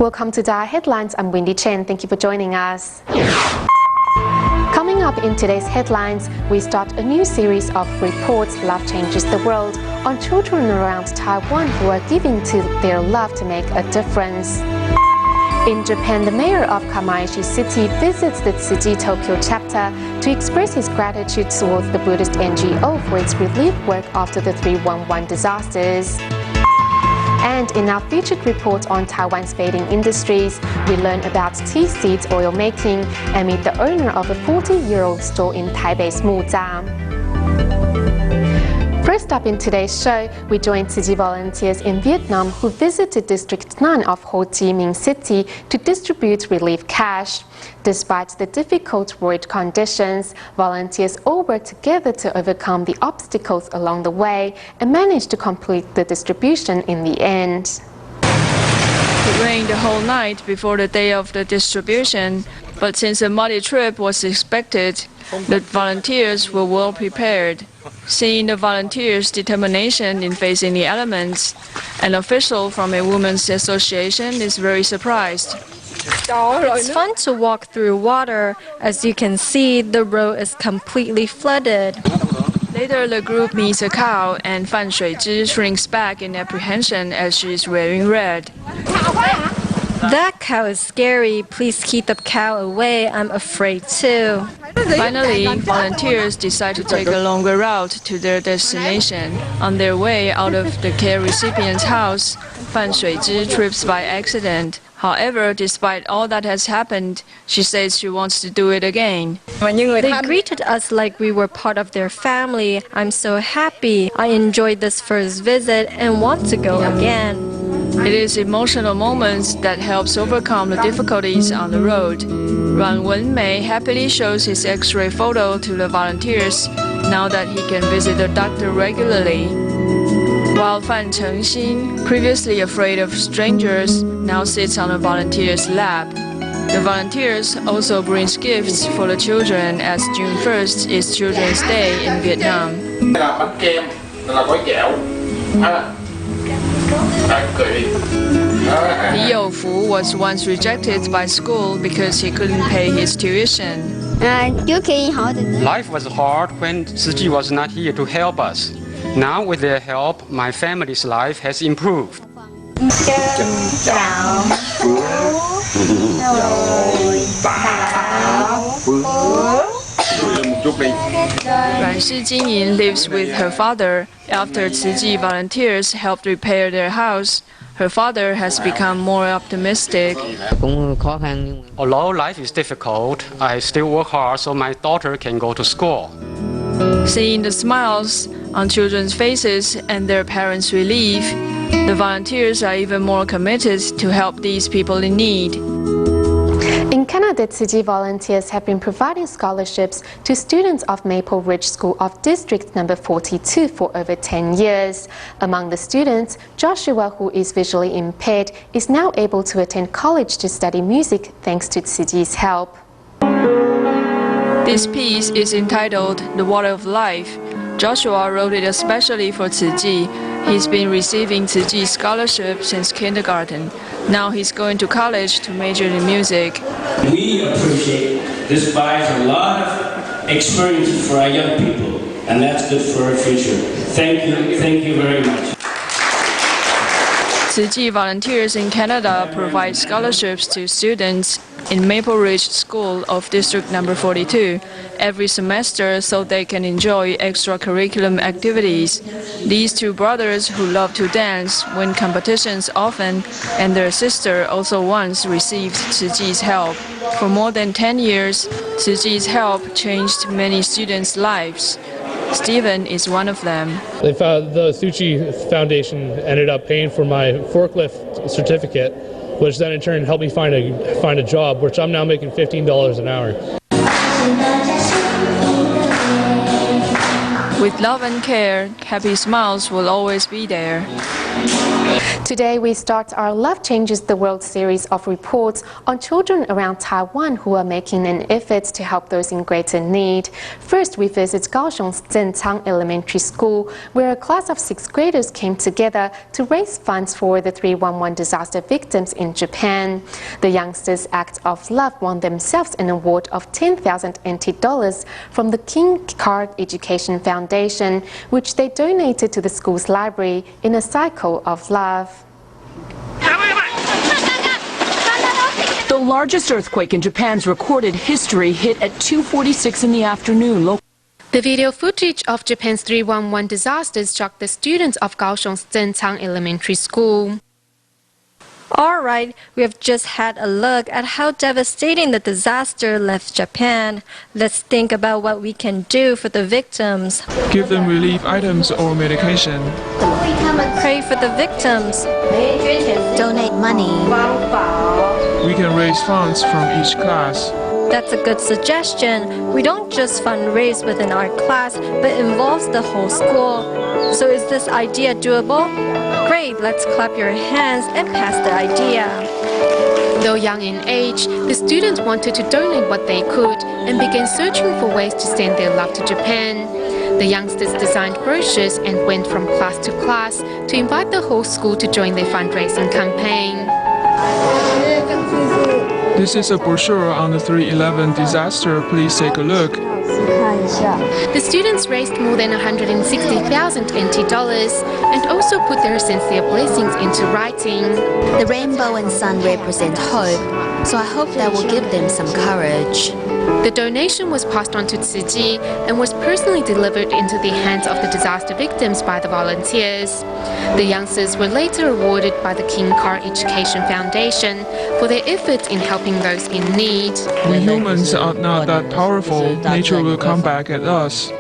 Welcome to DaAi Headlines. I'm Wendy Chen. Thank you for joining us. Coming up in today's headlines, we start a new series of reports, Love Changes the World, on children around Taiwan who are giving to their love to make a difference. In Japan, the mayor of Kamaishi City visits the Tsuji Tokyo chapter to express his gratitude towards the Buddhist NGO for its relief work after the 311 disasters. And in our featured report on Taiwan's fading industries, we learn about tea seeds oil making and meet the owner of a 40-year-old store in Taipei's Muzhang. First up in today's show, we join Tzu Chi volunteers in Vietnam who visited District 9 of Ho Chi Minh City to distribute relief cash. Despite the difficult road conditions, volunteers all worked together to overcome the obstacles along the way and managed to complete the distribution in the end. It rained the whole night before the day of the distribution, but since a muddy trip was expected, the volunteers were well prepared. Seeing the volunteers' determination in facing the elements, an official from a women's association is very surprised. It's fun to walk through water. As you can see, the road is completely flooded. Later, the group meets a cow, and Fan Shuizhi shrinks back in apprehension as she is wearing red. That cow is scary. Please keep the cow away. I'm afraid too. Finally, volunteers decide to take a longer route to their destination. On their way out of the care recipient's house, Fan Shuizhi trips by accident. However, despite all that has happened, she says she wants to do it again. They greeted us like we were part of their family. I'm so happy. I enjoyed this first visit and want to go again. It is emotional moments that helps overcome the difficulties on the road. Ran Wenmei happily shows his X-ray photo to the volunteers now that he can visit the doctor regularly. While Fan Chengxin, previously afraid of strangers, now sits on a volunteer's lap. The volunteers also brings gifts for the children as June 1st is Children's Day in Vietnam. Li Youfu was once rejected by school because he couldn't pay his tuition. Life was hard when Tzu Chi was not here to help us. Now, with their help, my family's life has improved. Ran Shijingyin lives with her father. After Tzu Chi volunteers helped repair their house, her father has become more optimistic. Although life is difficult, I still work hard so my daughter can go to school. Seeing the smiles on children's faces and their parents' relief, the volunteers are even more committed to help these people in need. In Canada, Tzu Chi volunteers have been providing scholarships to students of Maple Ridge School of District number 42 for over 10 years. Among the students, Joshua, who is visually impaired, is now able to attend college to study music thanks to Tzu Chi's help. This piece is entitled The Water of Life. Joshua wrote it especially for Tzu Chi. He's been receiving Tzu Chi's scholarship since kindergarten. Now he's going to college to major in music. We appreciate this buys a lot of experience for our young people, and that's good for our future. Thank you very much. Tzu Chi volunteers in Canada provide scholarships to students in Maple Ridge School of District number 42 every semester so they can enjoy extracurricular activities. These two brothers who love to dance win competitions often, and their sister also once received Tzu Chi's help. For more than 10 years, Tzu Chi's help changed many students' lives. Stephen is one of them. The Tzu Chi Foundation ended up paying for my forklift certificate, which then in turn helped me find a job, which I'm now making $15 an hour. With love and care, happy smiles will always be there. Today we start our Love Changes the World series of reports on children around Taiwan who are making an effort to help those in greater need. First, we visit Kaohsiung's Zhencang Elementary School, where a class of 6th graders came together to raise funds for the 311 disaster victims in Japan. The youngsters' act of love won themselves an award of 10,000 NT dollars from the King Card Education Foundation, which they donated to the school's library in a cycle of love. The largest earthquake in Japan's recorded history hit at 2:46 in the afternoon. The video footage of Japan's 311 disasters shocked the students of Kaohsiung's Zhencang Elementary School. All right, we have just had a look at how devastating the disaster left Japan. Let's think about what we can do for the victims. Give them relief items or medication. Pray for the victims. Donate money. We can raise funds from each class. That's a good suggestion. We don't just fundraise within our class, but involves the whole school. So is this idea doable? Great, let's clap your hands and pass the idea. Though young in age, the students wanted to donate what they could and began searching for ways to send their love to Japan. The youngsters designed brochures and went from class to class to invite the whole school to join their fundraising campaign. This is a brochure on the 311 disaster. Please take a look. The students raised more than 160,000 NT dollars and also put their sincere blessings into writing. The rainbow and sun represent hope, so I hope that will give them some courage. The donation was passed on to Tzu Ji and was personally delivered into the hands of the disaster victims by the volunteers. The youngsters were later awarded by the King Card Education Foundation for their efforts in helping those in need. We humans are not that powerful. Nature will come back at us.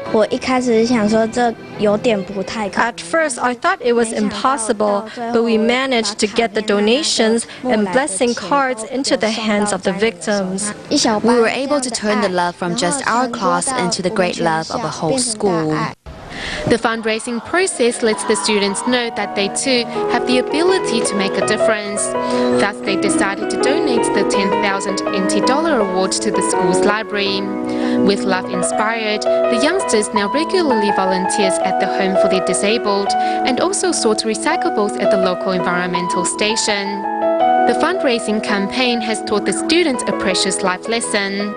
At first, I thought it was impossible, but we managed to get the donations and blessing cards into the hands of the victims. We were able to turn the love from just our class into the great love of a whole school. The fundraising process lets the students know that they too have the ability to make a difference. Thus, they decided to donate the 10,000 NT dollar award to the school's library. With love inspired, the youngsters now regularly volunteers at the Home for the Disabled and also sort recyclables at the local environmental station. The fundraising campaign has taught the students a precious life lesson.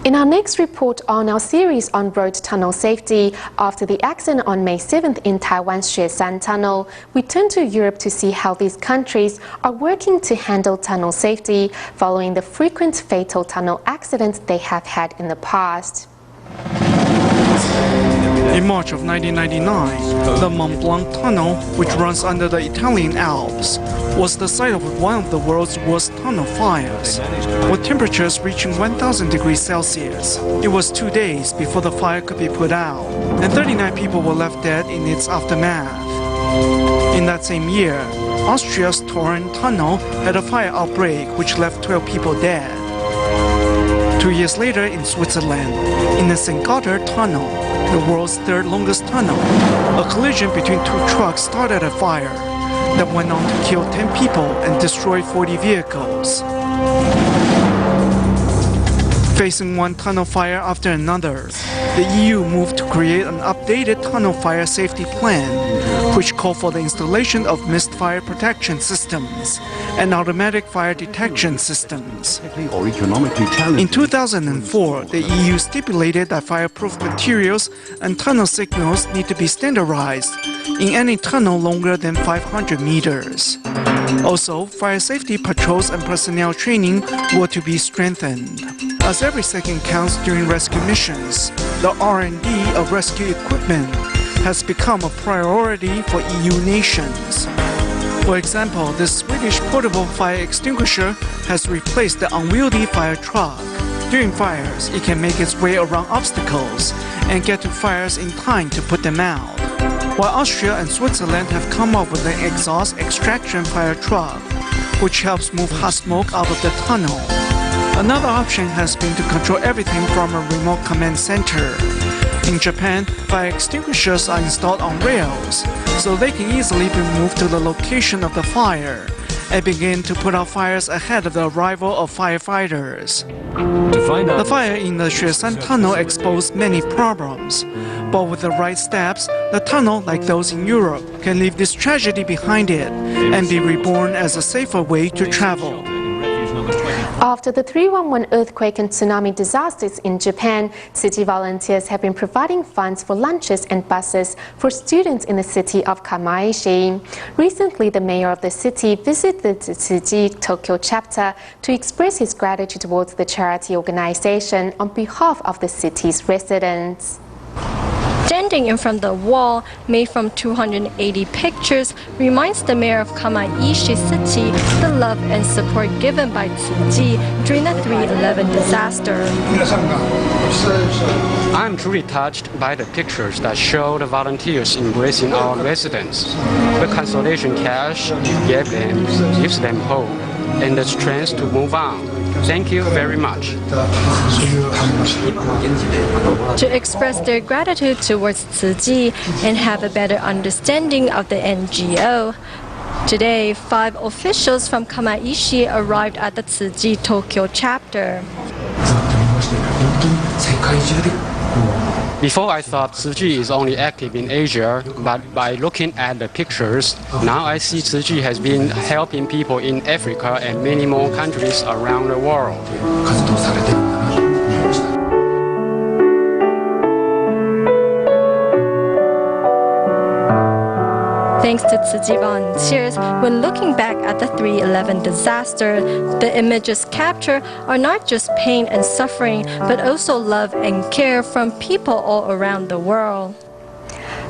In our next report on our series on road tunnel safety, after the accident on May 7th in Taiwan's Xueshan Tunnel, we turn to Europe to see how these countries are working to handle tunnel safety following the frequent fatal tunnel accidents they have had in the past. In March of 1999, the Mont Blanc Tunnel, which runs under the Italian Alps, was the site of one of the world's worst tunnel fires, with temperatures reaching 1,000 degrees Celsius. It was 2 days before the fire could be put out, and 39 people were left dead in its aftermath. In that same year, Austria's Torrent Tunnel had a fire outbreak which left 12 people dead. 2 years later in Switzerland, in the St. Gothard Tunnel, the world's third longest tunnel, a collision between two trucks started a fire that went on to kill 10 people and destroy 40 vehicles. Facing one tunnel fire after another, the EU moved to create an updated tunnel fire safety plan, which called for the installation of mist fire protection systems and automatic fire detection systems. In 2004, the EU stipulated that fireproof materials and tunnel signals need to be standardized in any tunnel longer than 500 meters. Also, fire safety patrols and personnel training were to be strengthened. As every second counts during rescue missions, the R&D of rescue equipment has become a priority for EU nations. For example, the Swedish portable fire extinguisher has replaced the unwieldy fire truck. During fires, it can make its way around obstacles and get to fires in time to put them out. While Austria and Switzerland have come up with an exhaust extraction fire truck, which helps move hot smoke out of the tunnel. Another option has been to control everything from a remote command center. In Japan, fire extinguishers are installed on rails, so they can easily be moved to the location of the fire and begin to put out fires ahead of the arrival of firefighters. The fire in the Xueshan Tunnel exposed many problems, but with the right steps, the tunnel, like those in Europe, can leave this tragedy behind it and be reborn as a safer way to travel. After the 311 earthquake and tsunami disasters in Japan, city volunteers have been providing funds for lunches and buses for students in the city of Kamaishi. Recently, the mayor of the city visited the Tsuji Tokyo chapter to express his gratitude towards the charity organization on behalf of the city's residents. Standing in front of the wall, made from 280 pictures, reminds the mayor of Kamaishi City the love and support given by Tsuji during the 311 disaster. I'm truly touched by the pictures that show the volunteers embracing our residents. The consolation cash gives them hope and the strength to move on. Thank you very much. To express their gratitude towards Tsuji and have a better understanding of the NGO, today 5 officials from Kamaishi arrived at the Tsuji Tokyo chapter. Before I thought Tsuji is only active in Asia, but by looking at the pictures, now I see Tsuji has been helping people in Africa and many more countries around the world. Thanks to Tsuji volunteers, when looking back at the 311 disaster, the images captured are not just pain and suffering, but also love and care from people all around the world.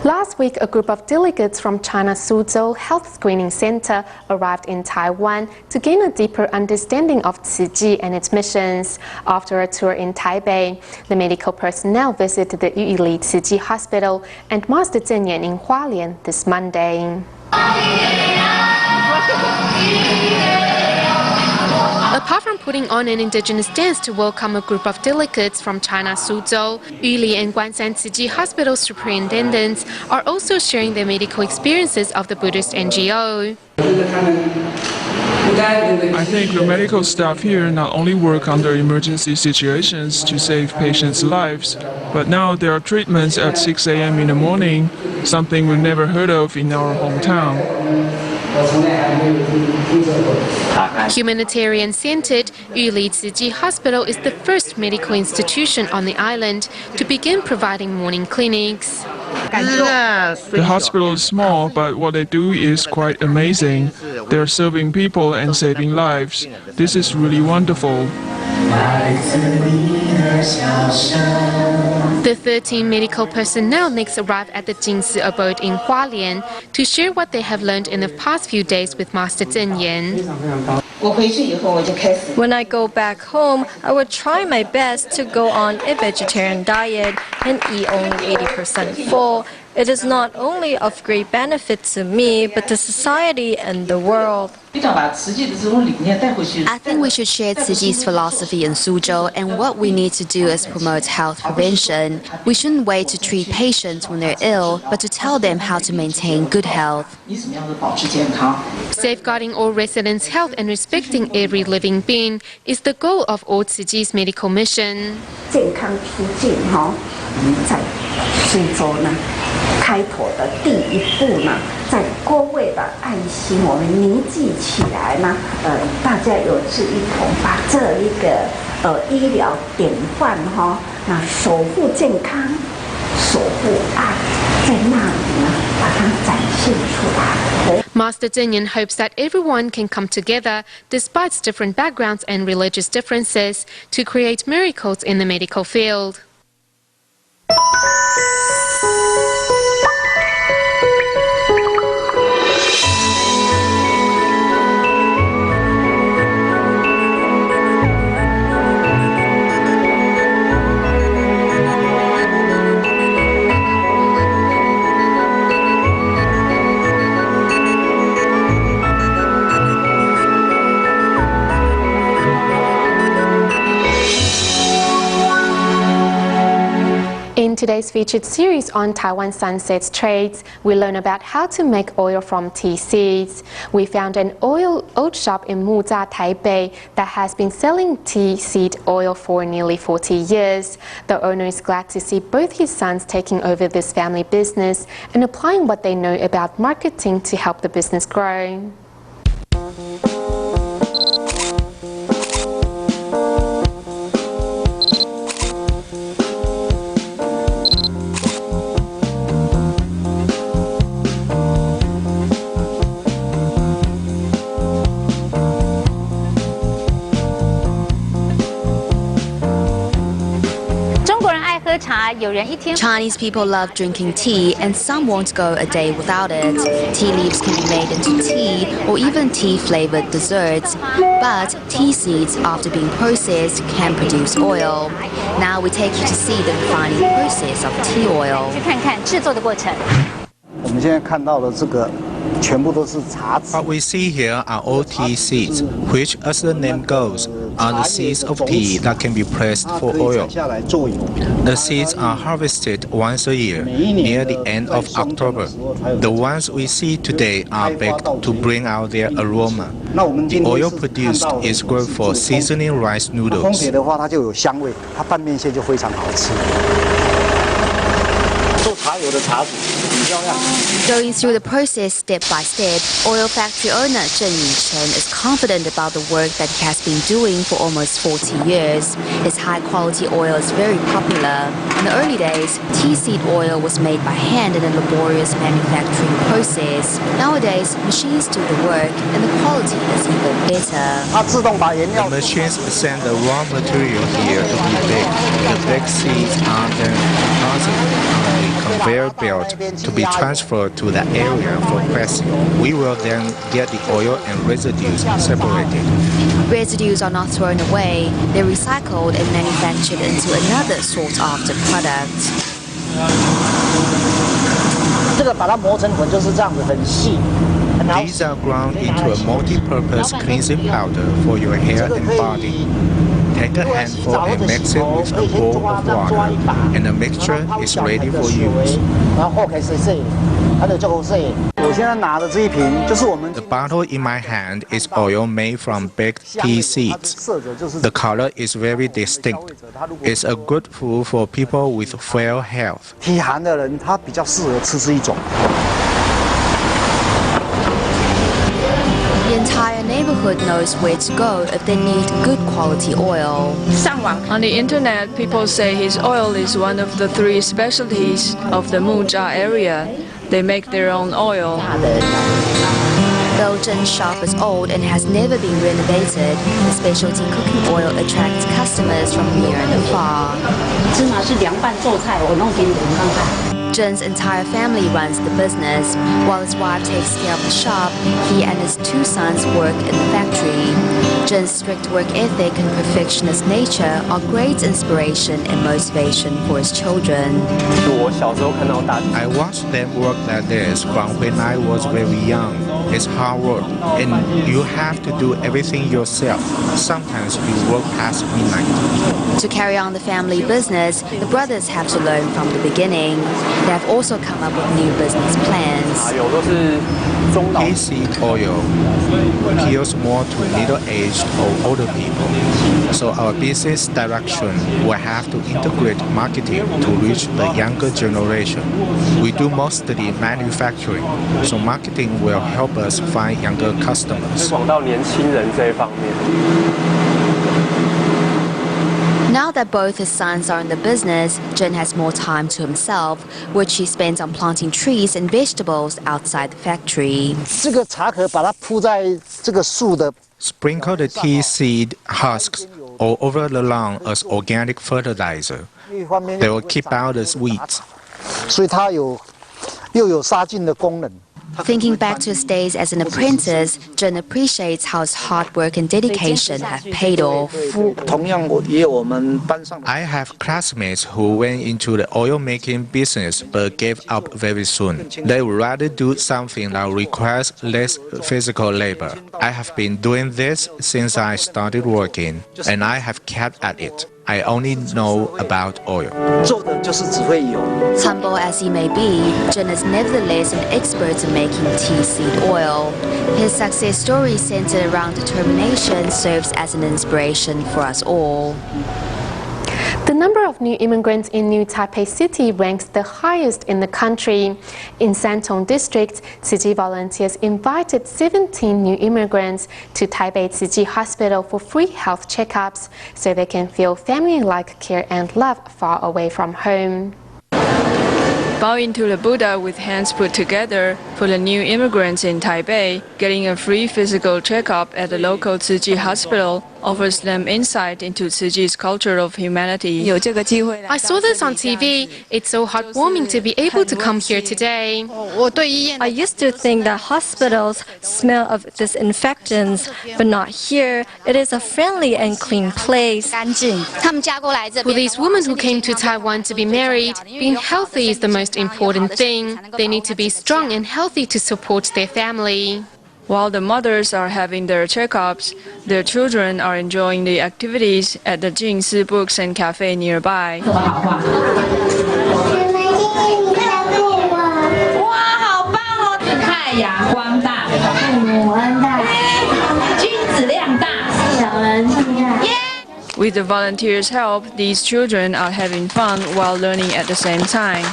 Last week, a group of delegates from China's Suzhou Health Screening Center arrived in Taiwan to gain a deeper understanding of Tsuji and its missions. After a tour in Taipei, the medical personnel visited the Yuli Tsuji Hospital and Master Zhenyan in Hualien this Monday. Apart from putting on an indigenous dance to welcome a group of delegates from China's Suzhou, Yuli and Guanshan Tsuji Hospital superintendents are also sharing their medical experiences of the Buddhist NGO. I think the medical staff here not only work under emergency situations to save patients' lives, but now there are treatments at 6 a.m. in the morning, something we've never heard of in our hometown. Humanitarian-centered, Yuli Tsuji Hospital is the first medical institution on the island to begin providing morning clinics. The hospital is small, but what they do is quite amazing. They're serving people and saving lives. This is really wonderful. The 13 medical personnel next arrive at the Jingsi abode in Hualien to share what they have learned in the past few days with Master Zhenyan. When I go back home, I will try my best to go on a vegetarian diet and eat only 80% full. It is not only of great benefit to me, but to society and the world. I think we should share Tsuji's philosophy in Suzhou, and what we need to do is promote health prevention. We shouldn't wait to treat patients when they're ill, but to tell them how to maintain good health. Safeguarding all residents' health and respecting every living being is the goal of all Tsuji's medical mission. 开拓的第一步呢，在各位的爱心，我们凝聚起来呢，大家有志一同，把这一个医疗典范哈，那守护健康，守护爱，在那里呢，把它展现出来。 Master Zhenyan hopes that everyone can come together, despite different backgrounds and religious differences, to create miracles in the medical field. today's featured series on Taiwan Sunset's trades, we learn about how to make oil from tea seeds. We found an oat shop in Muzha, Taipei that has been selling tea seed oil for nearly 40 years. The owner is glad to see both his sons taking over this family business and applying what they know about marketing to help the business grow. Chinese people love drinking tea, and some won't go a day without it. Tea leaves can be made into tea or even tea-flavored desserts. But tea seeds, after being processed, can produce oil. Now we take you to see the refining process of tea oil. What we see here are all tea seeds, which, as the name goes, are the seeds of tea that can be pressed for oil. The seeds are harvested once a year, near the end of October. The ones we see today are baked to bring out their aroma. The oil produced is good for seasoning rice noodles. Going through the process step by step, oil factory owner Zheng Yichen is confident about the work that he has been doing for almost 40 years. His high-quality oil is very popular. In the early days, tea seed oil was made by hand in a laborious manufacturing process. Nowadays, machines do the work, and the quality is even better. The machines send the raw material here to be baked. The baked seeds are then deposited on the conveyor belt to be transferred to the area for pressing. We will then get the oil and residues separated. Residues are not thrown away, they're recycled and manufactured into another sought-after product. These are ground into a multi-purpose cleansing powder for your hair and body. Take a handful and mix it with a bowl of water, and the mixture is ready for use. The bottle in my hand is oil made from baked tea seeds. The color is very distinct. It's a good food for people with frail health. The entire neighborhood knows where to go if they need good quality oil. On the internet, people say his oil is one of the 3 specialties of the Muzha area. They make their own oil. Though Zhen's shop is old and has never been renovated, the specialty cooking oil attracts customers from near and afar. Zhen's entire family runs the business. While his wife takes care of the shop, he and his 2 sons work in the factory. Zhen's strict work ethic and perfectionist nature are great inspiration and motivation for his children. I watched them work like this from when I was very young. It's hard work, and you have to do everything yourself. Sometimes you work past midnight. To carry on the family business, the brothers have to learn from the beginning. They have also come up with new business plans. Tea seed oil appeals more to middle-aged or older people. So our business direction will have to integrate marketing to reach the younger generation. We do mostly manufacturing, so marketing will help us find younger customers. Now that both his sons are in the business, Zhen has more time to himself, which he spends on planting trees and vegetables outside the factory. Sprinkle the tea seed husks all over the lawn as organic fertilizer. They will keep out the weeds. Thinking back to his days as an apprentice, Zhen appreciates how his hard work and dedication have paid off. I have classmates who went into the oil-making business but gave up very soon. They would rather do something that requires less physical labor. I have been doing this since I started working, and I have kept at it. I only know about oil. Humble as he may be, John is nevertheless an expert in making tea seed oil. His success story centered around determination serves as an inspiration for us all. The number of new immigrants in New Taipei City ranks the highest in the country. In Santong District, Tzu Chi volunteers invited 17 new immigrants to Taipei Tzu Chi Hospital for free health checkups so they can feel family-like care and love far away from home. Bowing to the Buddha with hands put together, for the new immigrants in Taipei, getting a free physical checkup at the local Tzu Chi hospital offers them insight into Tzu Chi's culture of humanity. I saw this on TV. It's so heartwarming to be able to come here today. I used to think that hospitals smell of disinfectants, but not here. It is a friendly and clean place. For these women who came to Taiwan to be married, being healthy is the most important thing. They need to be strong and healthy to support their family. While the mothers are having their checkups, their children are enjoying the activities at the Jingsi Books and Cafe nearby. With the volunteers' help, these children are having fun while learning at the same time.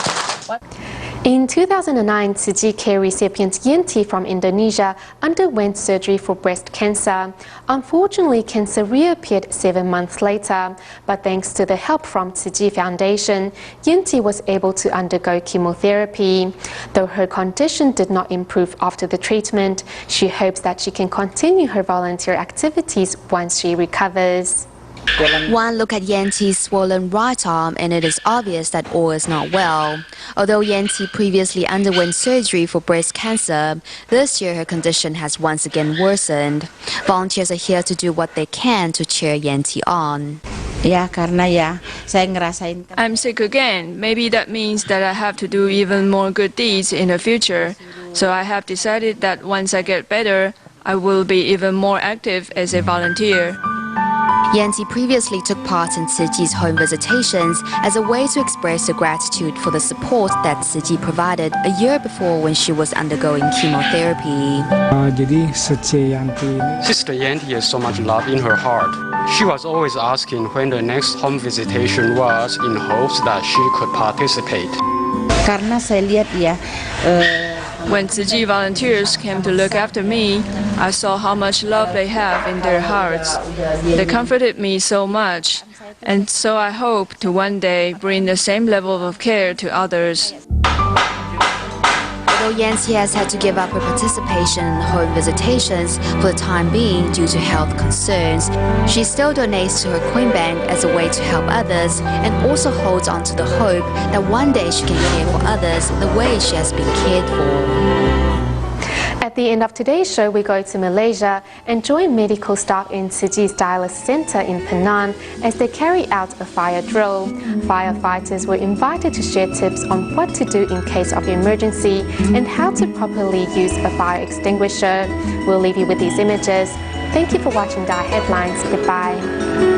In 2009, Tzu Chi care recipient Yenti from Indonesia underwent surgery for breast cancer. Unfortunately, cancer reappeared 7 months later, but thanks to the help from Tzu Chi Foundation, Yenti was able to undergo chemotherapy. Though her condition did not improve after the treatment, she hopes that she can continue her volunteer activities once she recovers. One look at Yenti's swollen right arm and it is obvious that all is not well. Although Yenti previously underwent surgery for breast cancer, this year her condition has once again worsened. Volunteers are here to do what they can to cheer Yenti on. I'm sick again. Maybe that means that I have to do even more good deeds in the future. So I have decided that once I get better, I will be even more active as a volunteer. Yenti previously took part in Tzu Chi's home visitations as a way to express her gratitude for the support that Tzu Chi provided a year before when she was undergoing chemotherapy. Sister Yanti has so much love in her heart. She was always asking when the next home visitation was in hopes that she could participate. When Tzu Chi volunteers came to look after me, I saw how much love they have in their hearts. They comforted me so much, and so I hope to one day bring the same level of care to others. Although Yanti has had to give up her participation in home visitations for the time being due to health concerns, she still donates to her coin bank as a way to help others and also holds on to the hope that one day she can care for others the way she has been cared for. At the end of today's show, we go to Malaysia and join medical staff in Tzu Chi's dialysis center in Penang as they carry out a fire drill. Firefighters were invited to share tips on what to do in case of emergency and how to properly use a fire extinguisher. We'll leave you with these images. Thank you for watching DaAi Headlines. Goodbye.